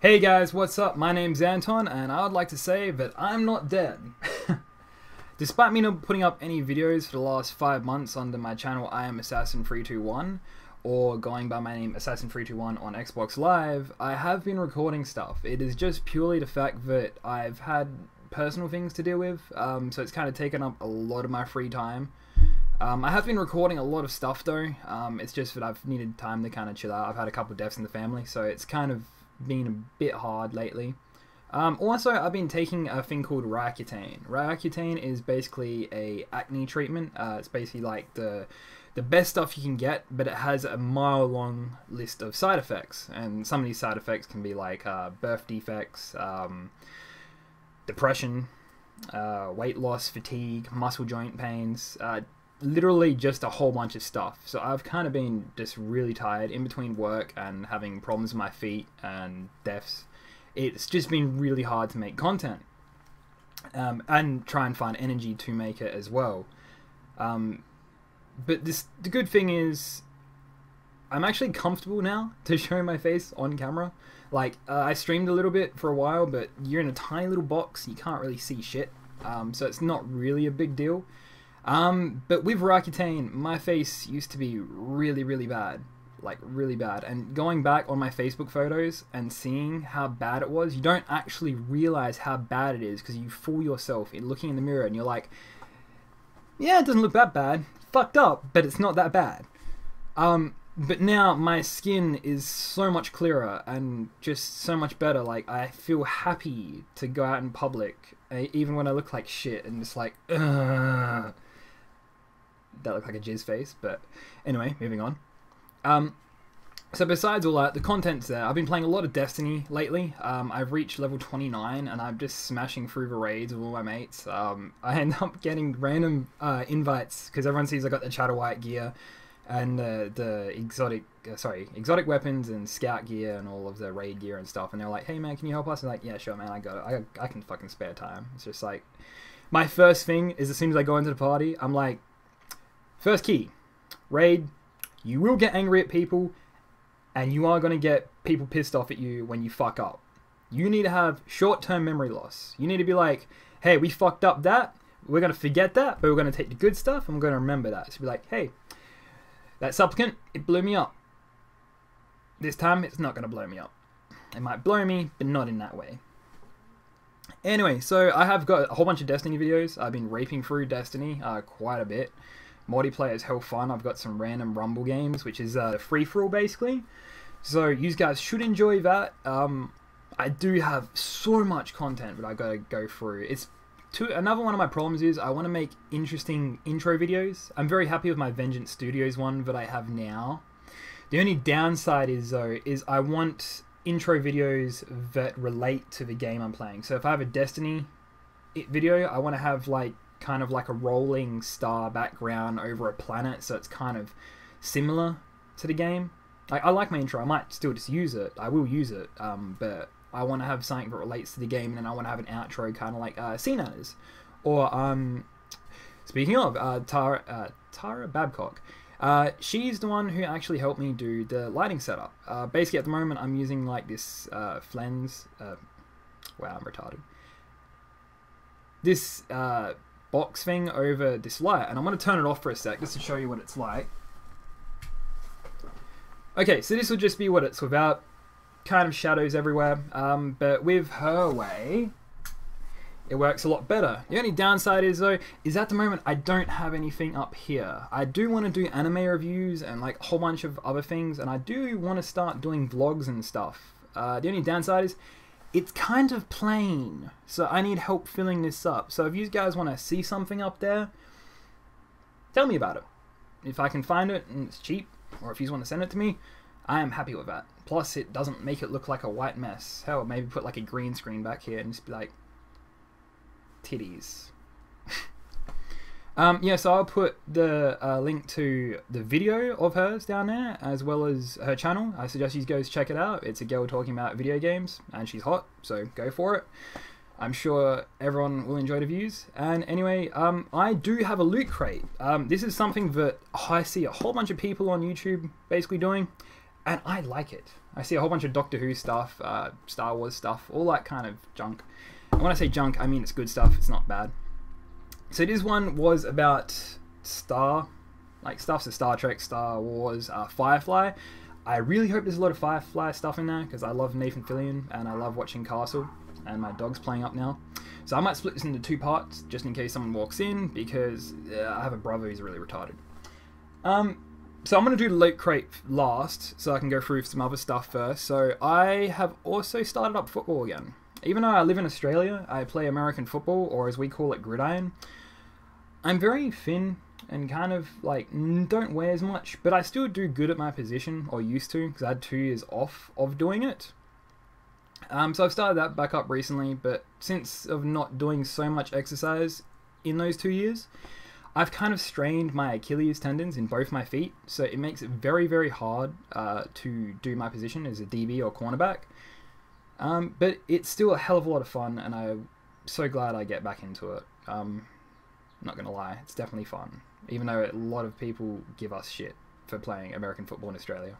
Hey guys, what's up? My name's Anton, and I would like to say that I'm not dead. Despite me not putting up any videos for the last 5 months under my channel I am Assassin321, or going by my name Assassin321 on Xbox Live, I have been recording stuff. It is just purely the fact that I've had personal things to deal with, so it's kind of taken up a lot of my free time. I have been recording a lot of stuff though, it's just that I've needed time to kind of chill out. I've had a couple of deaths in the family, so it's kind of been a bit hard lately. Also, I've been taking a thing called Roaccutane. Roaccutane is basically a acne treatment. It's basically like the best stuff you can get, but it has a mile-long list of side effects. And some of these side effects can be like birth defects, depression, weight loss, fatigue, muscle joint pains, literally just a whole bunch of stuff. So I've kind of been just really tired in between work and having problems with my feet and deaths. It's just been really hard to make content and try and find energy to make it as well. But the good thing is I'm actually comfortable now to show my face on camera. Like I streamed a little bit for a while, but you're in a tiny little box, you can't really see shit, so it's not really a big deal. But with Roaccutane, my face used to be really bad, like really bad, and going back on my Facebook photos and seeing how bad it was, you don't actually realize how bad it is because you fool yourself in looking in the mirror and you're like, yeah, it doesn't look that bad, fucked up, but it's not that bad. But now my skin is so much clearer and just so much better. Like I feel happy to go out in public, even when I look like shit and just like, ugh. That looked like a jizz face, but anyway, moving on. So besides all that, the content's there. I've been playing a lot of Destiny lately. I've reached level 29 and I'm just smashing through the raids with all my mates. I end up getting random invites because everyone sees I got the Chatter White gear and the exotic weapons and scout gear and all of the raid gear and stuff, and they're like, hey man, can you help us? I'm like, yeah, sure man, I got it. I can fucking spare time. It's just like, my first thing is as soon as I go into the party, I'm like, first key, raid, you will get angry at people, and you are going to get people pissed off at you when you fuck up. You need to have short-term memory loss. You need to be like, hey, we fucked up that, we're going to forget that, but we're going to take the good stuff, and we're going to remember that. So be like, hey, that supplicant, it blew me up. This time, it's not going to blow me up. It might blow me, but not in that way. Anyway, so I have got a whole bunch of Destiny videos. I've been raping through Destiny quite a bit. Multiplayer is hell fun. I've got some random Rumble games, which is free-for-all basically. So you guys should enjoy that. I do have so much content that I gotta go through. Another one of my problems is I want to make interesting intro videos. I'm very happy with my Vengeance Studios one that I have now. The only downside is though, I want intro videos that relate to the game I'm playing. So if I have a Destiny video, I want to have like kind of like a rolling star background over a planet, so it's kind of similar to the game. I like my intro. I might still just use it. I will use it, but I want to have something that relates to the game, and then I want to have an outro kind of like CNAs. Or speaking of Tara Babcock, she's the one who actually helped me do the lighting setup. Basically at the moment I'm using like this Flens, wow, I'm retarded, this box thing over this light, and I'm going to turn it off for a sec just to show you what it's like. Okay, so this will just be what it's without, kind of shadows everywhere, but with her way it works a lot better. The only downside is though, is at the moment I don't have anything up here. I do want to do anime reviews and like a whole bunch of other things, and I do want to start doing vlogs and stuff. The only downside is it's kind of plain, so I need help filling this up. So if you guys want to see something up there, tell me about it. If I can find it and it's cheap, or if you want to send it to me, I am happy with that. Plus it doesn't make it look like a white mess. Hell, maybe put like a green screen back here and just be like, titties. Yeah, so I'll put the link to the video of hers down there, as well as her channel. I suggest you guys check it out. It's a girl talking about video games, and she's hot, so go for it. I'm sure everyone will enjoy the views. And anyway, I do have a loot crate. This is something that I see a whole bunch of people on YouTube basically doing, and I like it. I see a whole bunch of Doctor Who stuff, Star Wars stuff, all that kind of junk. And when I say junk, I mean it's good stuff, it's not bad. So this one was about stuffs of Star Trek, Star Wars, Firefly. I really hope there's a lot of Firefly stuff in there, because I love Nathan Fillion, and I love watching Castle, and my dog's playing up now. So I might split this into 2 parts, just in case someone walks in, because I have a brother who's really retarded. So I'm going to do the Lootcrate last, so I can go through some other stuff first. So I have also started up football again. Even though I live in Australia, I play American football, or as we call it, gridiron. I'm very thin and kind of like don't weigh as much, but I still do good at my position, or used to, because I had 2 years off of doing it. So I've started that back up recently, but since of not doing so much exercise in those 2 years, I've kind of strained my Achilles tendons in both my feet, so it makes it very, very hard to do my position as a DB or cornerback. But it's still a hell of a lot of fun, and I'm so glad I get back into it. Not gonna lie, it's definitely fun, even though a lot of people give us shit for playing American football in Australia.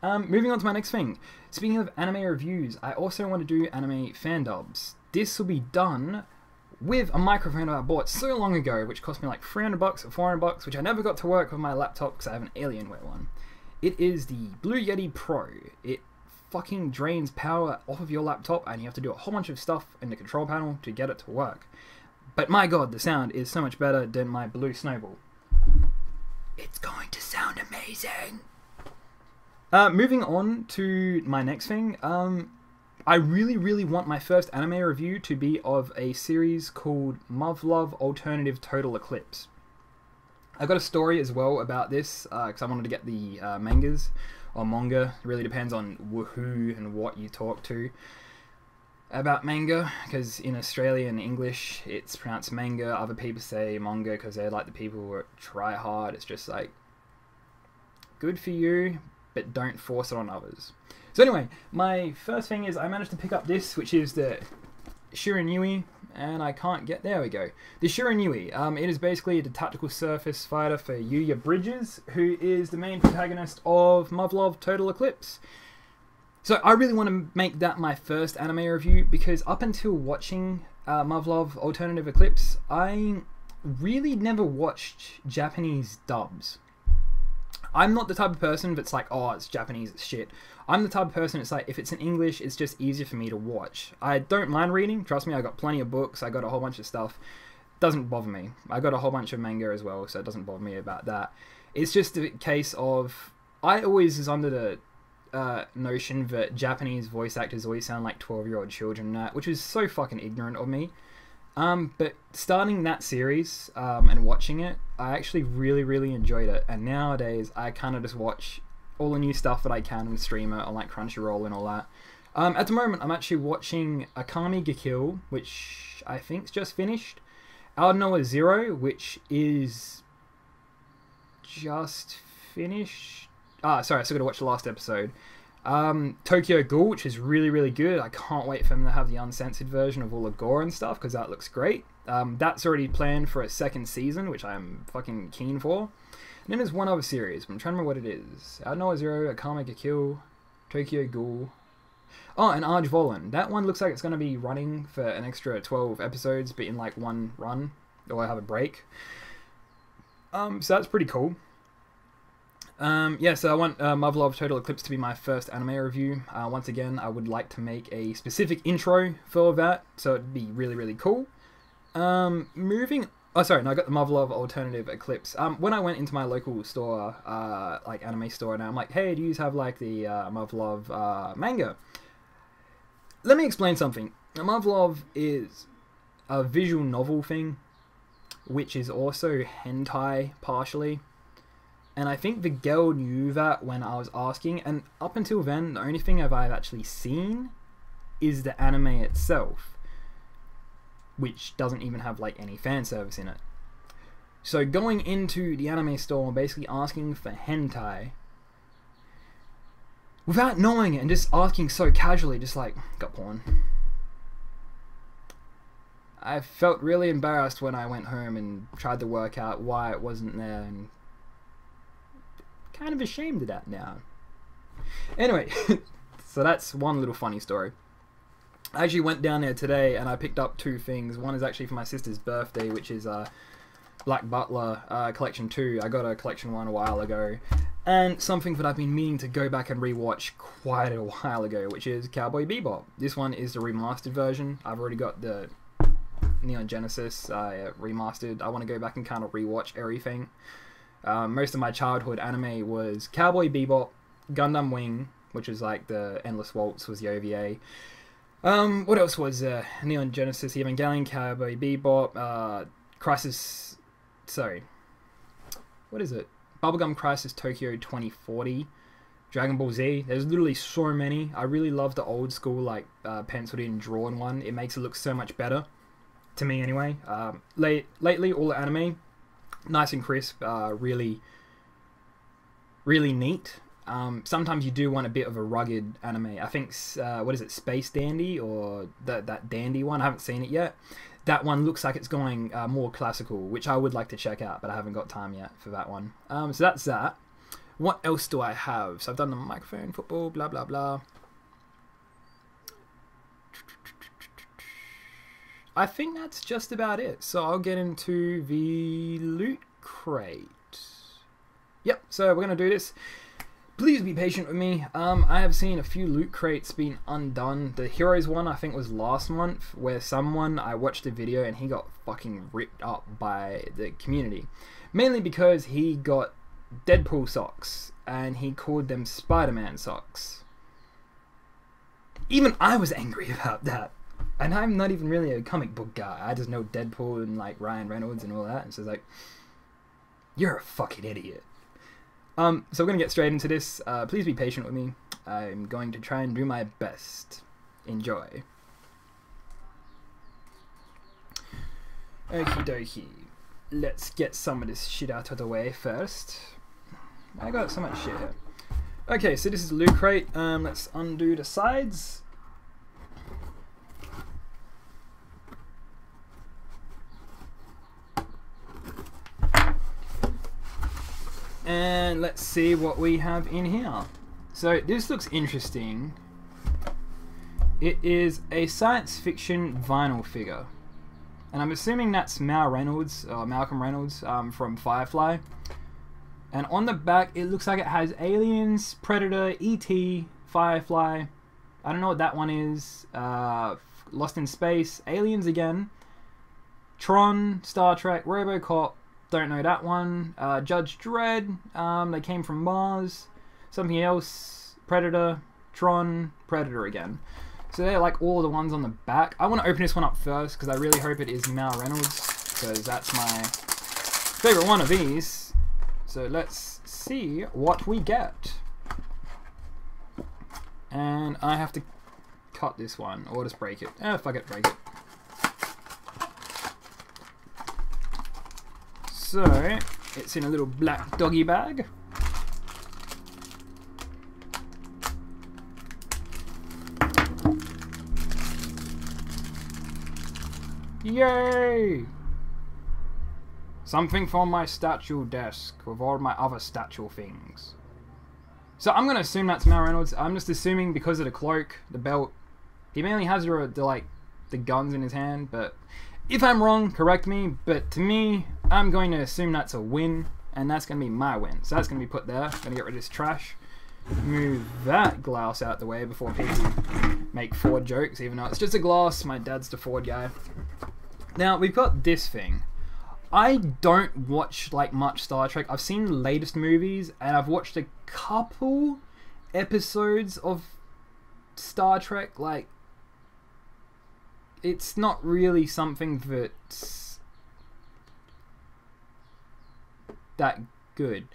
Moving on to my next thing. Speaking of anime reviews, I also want to do anime fan dubs. This will be done with a microphone I bought so long ago, which cost me like $300 or $400, which I never got to work with my laptop because I have an Alienware one. It is the Blue Yeti Pro. It fucking drains power off of your laptop, and you have to do a whole bunch of stuff in the control panel to get it to work. But my god, the sound is so much better than my Blue Snowball. It's going to sound amazing! Moving on to my next thing, I really, really want my first anime review to be of a series called Muv-Luv Alternative Total Eclipse. I got a story as well about this, because I wanted to get the mangas, or manga. It really depends on who and what you talk to about manga, because in Australia and English it's pronounced manga. Other people say manga because they're like the people who try hard. It's just like, good for you, but don't force it on others. So anyway, my first thing is I managed to pick up this, which is the Shiranui, and I can't get, there we go. The Shiranui, it is basically the tactical surface fighter for Yuya Bridges, who is the main protagonist of Muv-Luv Total Eclipse. So I really want to make that my first anime review, because up until watching Muv-Luv Alternative Eclipse, I really never watched Japanese dubs. I'm not the type of person that's like, oh, it's Japanese, it's shit. I'm the type of person it's like, if it's in English, it's just easier for me to watch. I don't mind reading, trust me, I got plenty of books, I got a whole bunch of stuff. Doesn't bother me. I got a whole bunch of manga as well, so it doesn't bother me about that. It's just a case of, I always was under the notion that Japanese voice actors always sound like 12-year-old children and that, which is so fucking ignorant of me. But starting that series and watching it, I actually really, really enjoyed it. And nowadays, I kind of just watch all the new stuff that I can and stream it on like Crunchyroll and all that. At the moment, I'm actually watching Akame ga Kill, which I think's just finished. Aldnoah Zero, which is just finished. Sorry, I still got to watch the last episode. Tokyo Ghoul, which is really, really good. I can't wait for them to have the uncensored version of all the gore and stuff, because that looks great. That's already planned for a 2nd season, which I'm fucking keen for. And then there's one other series, but I'm trying to remember what it is. Aldnoah Zero, Akame ga Kill, Tokyo Ghoul. Oh, and Arj Volan. That one looks like it's going to be running for an extra 12 episodes, but in like one run, or I have a break. So that's pretty cool. Yeah, so I want Muv-Luv Total Eclipse to be my first anime review. Once again, I would like to make a specific intro for that, so it'd be really, really cool. Oh, sorry, no, I got the Muv-Luv Alternative Eclipse. When I went into my local store, like anime store, and I'm like, hey, do you have like the Muv-Luv manga? Let me explain something. Muv-Luv is a visual novel thing, which is also hentai partially. And I think the girl knew that when I was asking, and up until then, the only thing I've actually seen is the anime itself, which doesn't even have like any fan service in it. So going into the anime store and basically asking for hentai, without knowing it and just asking so casually, just like, got porn. I felt really embarrassed when I went home and tried to work out why it wasn't there, and kind of ashamed of that now. Anyway, so that's one little funny story. I actually went down there today and I picked up 2 things. One is actually for my sister's birthday, which is Black Butler Collection 2. I got a Collection 1 a while ago. And something that I've been meaning to go back and rewatch quite a while ago, which is Cowboy Bebop. This one is the remastered version. I've already got the Neon Genesis remastered. I want to go back and kind of rewatch everything. Most of my childhood anime was Cowboy Bebop, Gundam Wing, which is like the Endless Waltz was the OVA. What else was Neon Genesis, Evangelion, Cowboy Bebop, Crisis... Sorry. What is it? Bubblegum Crisis Tokyo 2040, Dragon Ball Z. There's literally so many. I really love the old school, like, penciled in, drawn one. It makes it look so much better. To me, anyway. Lately, all the anime, nice and crisp, really neat. Sometimes you do want a bit of a rugged anime. I think, what is it, Space Dandy, or that Dandy one? I haven't seen it yet. That one looks like it's going more classical, which I would like to check out, but I haven't got time yet for that one. So that's that. What else do I have? So I've done the microphone, football, blah, blah, blah. I think that's just about it. So I'll get into the Loot Crate. Yep, so we're going to do this. Please be patient with me. I have seen a few loot crates being undone. The Heroes one, I think, was last month, where I watched a video and he got fucking ripped up by the community. Mainly because he got Deadpool socks, and he called them Spider-Man socks. Even I was angry about that. And I'm not even really a comic book guy. I just know Deadpool and, like, Ryan Reynolds and all that. And so it's like, you're a fucking idiot. So we're going to get straight into this. Please be patient with me. I'm going to try and do my best. Enjoy. Okie dokie. Let's get some of this shit out of the way first. I got so much shit here. Okay, so this is Loot Crate. Let's undo the sides. And let's see what we have in here. So this looks interesting. It is a science fiction vinyl figure. And I'm assuming that's Malcolm Reynolds from Firefly. And on the back it looks like it has Aliens, Predator, E.T., Firefly. I don't know what that one is. Lost in Space, Aliens again. Tron, Star Trek, RoboCop. Don't know that one. Judge Dredd. They came from Mars. Something else. Predator. Tron. Predator again. So they're like all the ones on the back. I want to open this one up first because I really hope it is Mal Reynolds, because that's my favorite one of these. So let's see what we get. And I have to cut this one or just break it. Fuck it, break it. So, it's in a little black doggy bag. Yay! Something for my statue desk with all my other statue things. So I'm going to assume that's Mal Reynolds. I'm just assuming because of the cloak, the belt. He mainly has the guns in his hand, but if I'm wrong, correct me, but to me, I'm going to assume that's a win, and that's going to be my win. So that's going to be put there. I'm going to get rid of this trash. Move that glass out the way before people make Ford jokes, even though it's just a glass. My dad's the Ford guy. Now, we've got this thing. I don't watch, like, much Star Trek. I've seen the latest movies, and I've watched a couple episodes of Star Trek, like, it's not really something that's that good.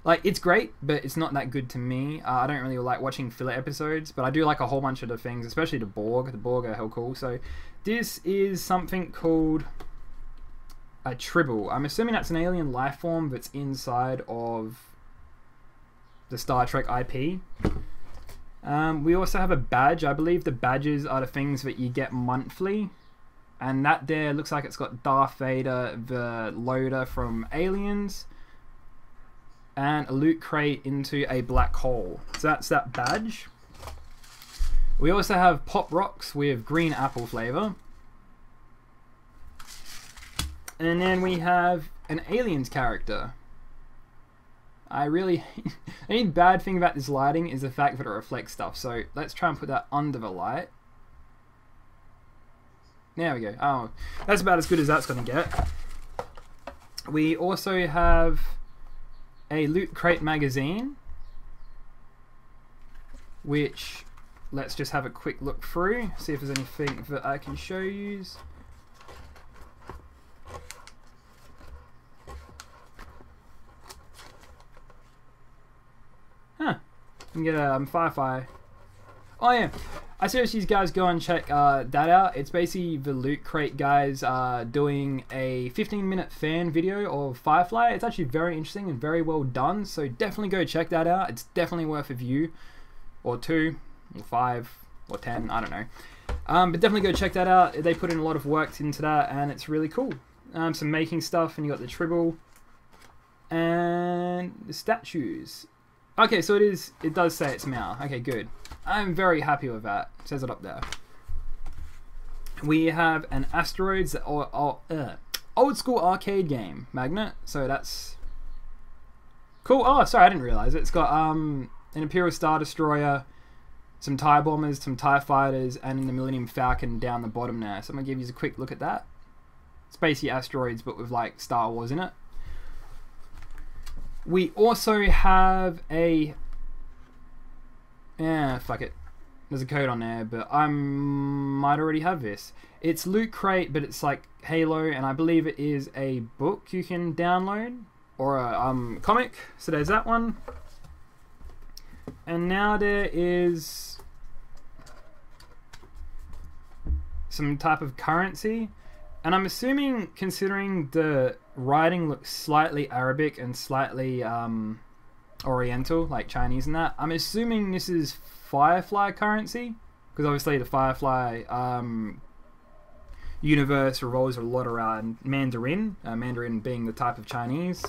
Like, it's great, but it's not that good to me. I don't really like watching filler episodes, but I do like a whole bunch of the things, especially the Borg. The Borg are hell cool. So this is something called a Tribble. I'm assuming that's an alien life form that's inside of the Star Trek IP. We also have a badge. I believe the badges are the things that you get monthly. And that there looks like it's got Darth Vader, the Loader from Aliens. and a loot crate into a black hole. So that's that badge. We also have pop rocks with green apple flavor. And then we have an aliens character. The only bad thing about this lighting is the fact that it reflects stuff. So let's try and put that under the light. There we go. Oh, that's about as good as that's going to get. We also have a Loot Crate magazine, which let's just have a quick look through, see if there's anything that I can show you. Huh. You can get a Firefly. Oh yeah. I suggest you guys go and check that out. It's basically the Loot Crate guys doing a 15-minute fan video of Firefly. It's actually very interesting and very well done, so definitely go check that out. It's definitely worth a view, or 2, or 5, or 10, I don't know. But definitely go check that out. They put in a lot of work into that, and it's really cool. Some making stuff, and you got the tribble, and the statues. Okay, so it does say it's Mao. Okay, good. I'm very happy with that. It says it up there. We have an Asteroids old school arcade game magnet. So that's cool. Oh, sorry, I didn't realize it. It's got an Imperial Star Destroyer, some TIE bombers, some TIE fighters, and the Millennium Falcon down the bottom there. So I'm gonna give you a quick look at that. It's basically Asteroids, but with like Star Wars in it. We also have a... Yeah, fuck it. There's a code on there, but I might already have this. It's Loot Crate, but it's like Halo, and I believe it is a book you can download, or a comic. So there's that one. And now there is some type of currency. And I'm assuming, considering the writing looks slightly Arabic and slightly Oriental, like Chinese and that, I'm assuming this is Firefly currency, because obviously the Firefly universe revolves a lot around Mandarin, Mandarin being the type of Chinese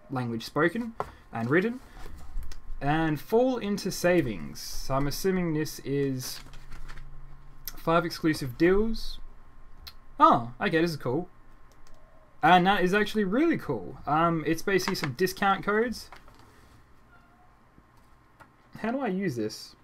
language spoken and written, and fall into savings. So I'm assuming this is 5 exclusive deals. Oh, okay, this is cool. And that is actually really cool. It's basically some discount codes. How do I use this?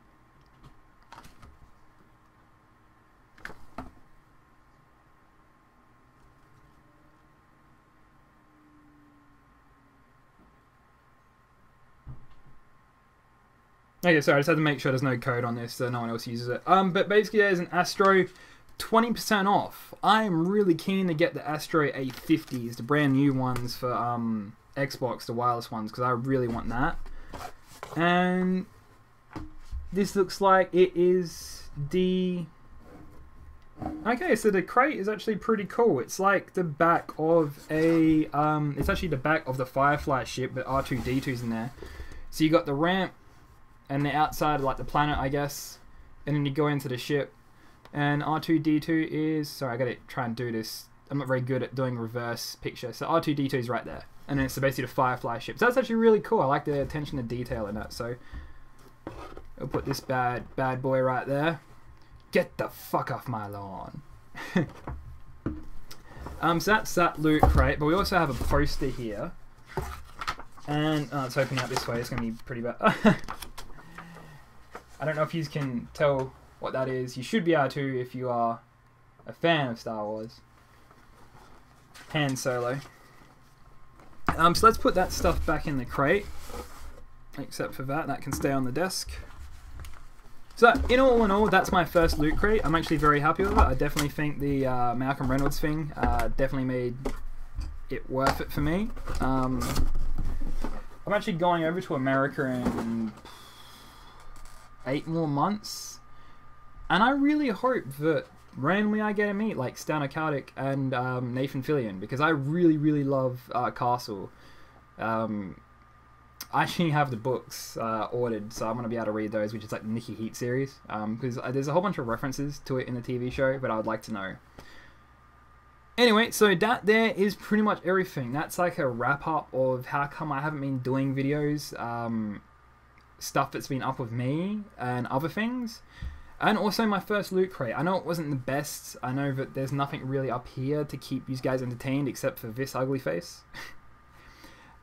Okay, sorry, I just had to make sure there's no code on this so no one else uses it. But basically there's an Astro 20% off. I'm really keen to get the Astro 850s, the brand new ones for Xbox, the wireless ones, because I really want that. And this looks like it is the... Okay, so the crate is actually pretty cool. It's like the back of a... it's actually the back of the Firefly ship, but R2-D2's in there. So you got the ramp and the outside, like the planet, I guess. And then you go into the ship. And R2-D2 is... Sorry, I gotta try and do this. I'm not very good at doing reverse picture. So R2-D2 is right there. And then it's basically the Firefly ship. So that's actually really cool. I like the attention to detail in that. So I'll put this bad boy right there. Get the fuck off my lawn. So that's that Loot Crate. But we also have a poster here. And it's opening up this way. It's going to be pretty bad. I don't know if you can tell what that is. You should be able to if you are a fan of Star Wars. Han Solo. So let's put that stuff back in the crate. Except for that can stay on the desk. So in all, that's my first Loot Crate. I'm actually very happy with it. I definitely think the Malcolm Reynolds thing definitely made it worth it for me. I'm actually going over to America in 8 more months. And I really hope that randomly I get to meet like Stanley Kardik and Nathan Fillion, because I really love Castle. I actually have the books ordered, so I'm going to be able to read those, which is like the Nikki Heat series, because there's a whole bunch of references to it in the TV show, but I would like to know Anyway, so that there is pretty much everything. That's like a wrap up of how come I haven't been doing videos, stuff that's been up with me and other things. And also my first loot crate. I know it wasn't the best. I know that there's nothing really up here to keep you guys entertained except for this ugly face.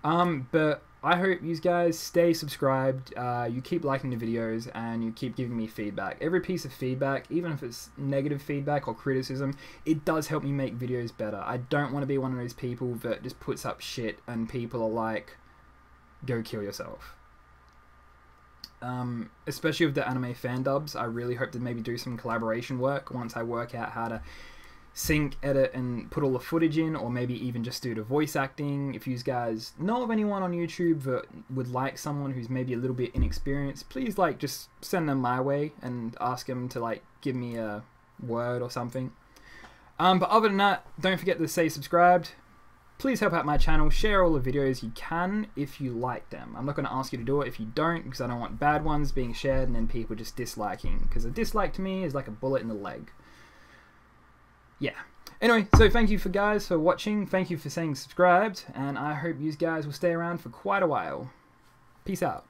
But I hope you guys stay subscribed, you keep liking the videos, and you keep giving me feedback. Every piece of feedback, even if it's negative feedback or criticism, it does help me make videos better. I don't want to be one of those people that just puts up shit and people are like, go kill yourself. Especially with the anime fan dubs, I really hope to maybe do some collaboration work once I work out how to sync, edit, and put all the footage in, or maybe even just do the voice acting. If you guys know of anyone on YouTube that would like someone who's maybe a little bit inexperienced, please like just send them my way and ask them to like give me a word or something. But other than that, don't forget to stay subscribed. Please help out my channel, share all the videos you can if you like them. I'm not going to ask you to do it if you don't, because I don't want bad ones being shared and then people just disliking, because a dislike to me is like a bullet in the leg. Yeah. Anyway, so thank you guys for watching, thank you for staying subscribed, and I hope you guys will stay around for quite a while. Peace out.